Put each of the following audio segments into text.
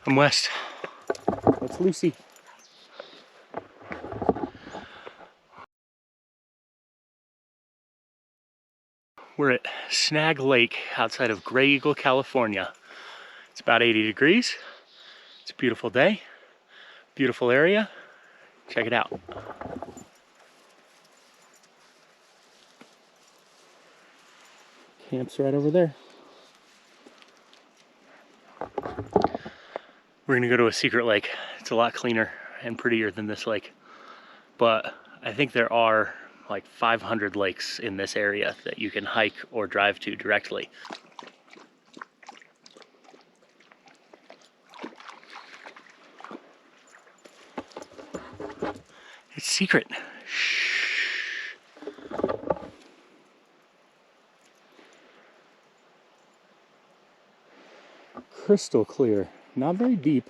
I'm West. That's Lucy. We're at Snag Lake outside of Gray Eagle, California. It's about 80 degrees. It's a beautiful day, beautiful area. Check it out. Camp's right over there. We're gonna go to a secret lake. It's a lot cleaner and prettier than this lake. But I think there are like 500 lakes in this area that you can hike or drive to directly. It's secret. Shh. Crystal clear, not very deep.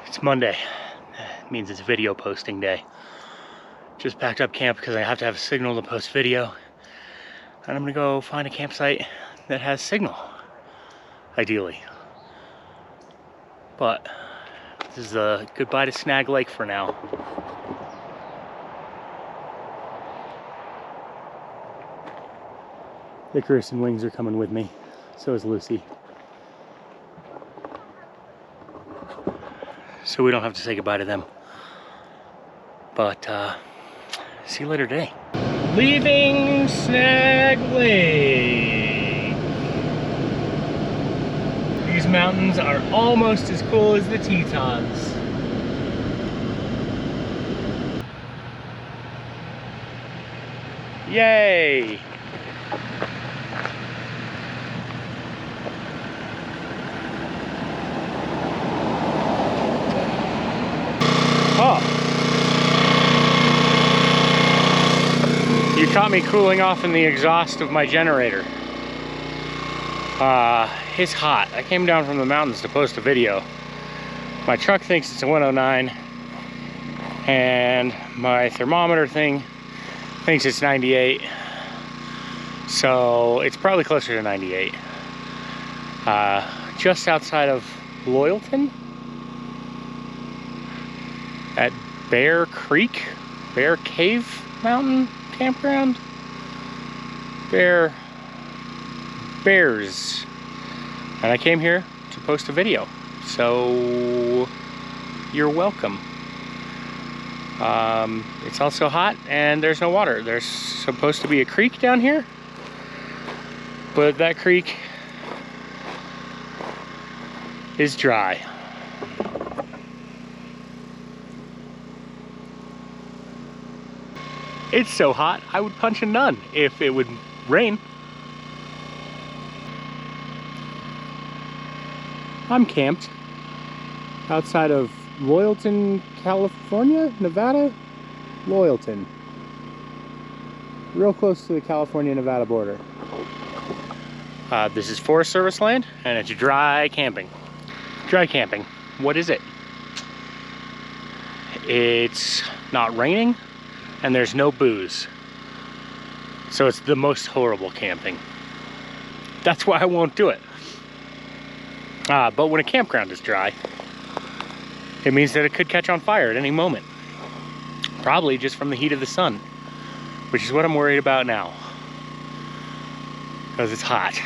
It's Monday. It means it's video posting day. Just packed up camp because I have to have a signal to post video. And I'm gonna go find a campsite that has signal, ideally. But this is a goodbye to Snag Lake for now. Icarus and Wings are coming with me. So is Lucy. So we don't have to say goodbye to them. But see you later today. Leaving Snag Lake. These mountains are almost as cool as the Tetons. Yay! Oh. You caught me cooling off in the exhaust of my generator. It's hot. I came down from the mountains to post a video. My truck thinks it's a 109, and my thermometer thing thinks it's 98. So it's probably closer to 98. Just outside of Loyalton at Bear Creek, Bear Cave Mountain Campground, Bears. And I came here to post a video, so you're welcome. It's also hot and there's no water. There's supposed to be a creek down here, but that creek is dry. It's so hot, I would punch a nun if it would rain. I'm camped outside of Loyalton, California, Nevada? Loyalton. Real close to the California-Nevada border. This is Forest Service land, and it's dry camping. Dry camping, what is it? It's not raining, and there's no booze. So it's the most horrible camping. That's why I won't do it. But when a campground is dry, it means that it could catch on fire at any moment. Probably just from the heat of the sun, which is what I'm worried about now. Because it's hot.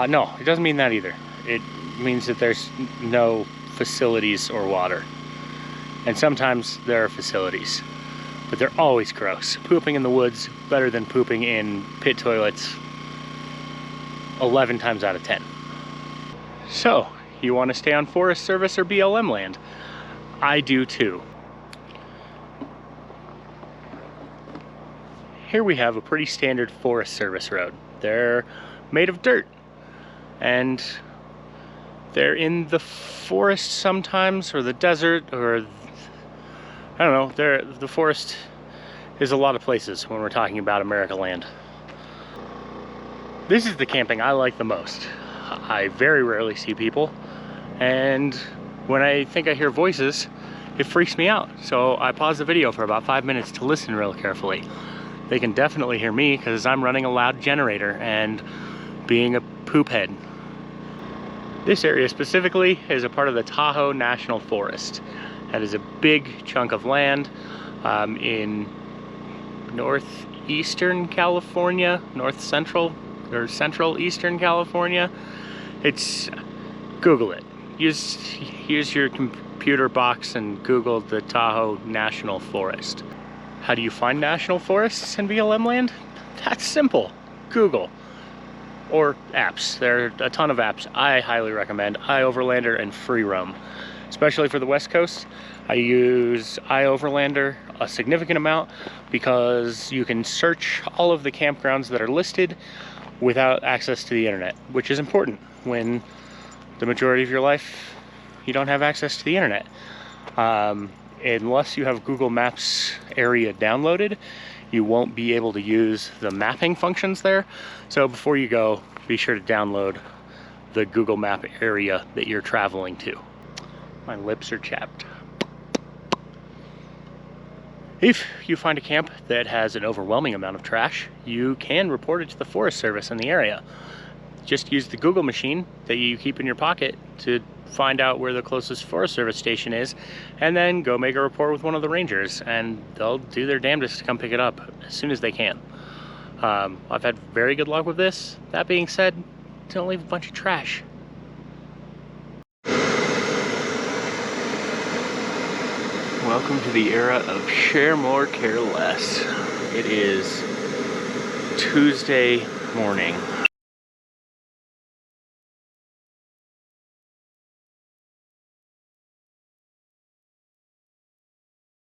No, it doesn't mean that either. It means that there's no facilities or water. And sometimes there are facilities, but they're always gross. Pooping in the woods, better than pooping in pit toilets. 11 times out of 10. So, you want to stay on Forest Service or BLM land? I do too. Here we have a pretty standard Forest Service road. They're made of dirt, and they're in the forest sometimes, or the desert, or I don't know. The forest is a lot of places when we're talking about America land. This is the camping I like the most. I very rarely see people, and when I think I hear voices, it freaks me out. So I pause the video for about 5 minutes to listen real carefully. They can definitely hear me because I'm running a loud generator and being a poop head. This area specifically is a part of the Tahoe National Forest. That is a big chunk of land in northeastern California, north central or central eastern California. It's, Google it. Use your computer box and Google the Tahoe National Forest. How do you find national forests in BLM land? That's simple. Google. Or apps. There are a ton of apps I highly recommend. iOverlander and FreeRoam. Especially for the West Coast, I use iOverlander a significant amount because you can search all of the campgrounds that are listed without access to the internet, which is important when the majority of your life you don't have access to the internet. Unless you have Google Maps area downloaded, you won't be able to use the mapping functions there. So before you go, be sure to download the Google Map area that you're traveling to. My lips are chapped. If you find a camp that has an overwhelming amount of trash, you can report it to the Forest Service in the area. Just use the Google machine that you keep in your pocket to find out where the closest Forest Service station is, and then go make a report with one of the rangers, and they'll do their damnedest to come pick it up as soon as they can. I've had very good luck with this. That being said, don't leave a bunch of trash. Welcome to the era of share more, care less. It is Tuesday morning.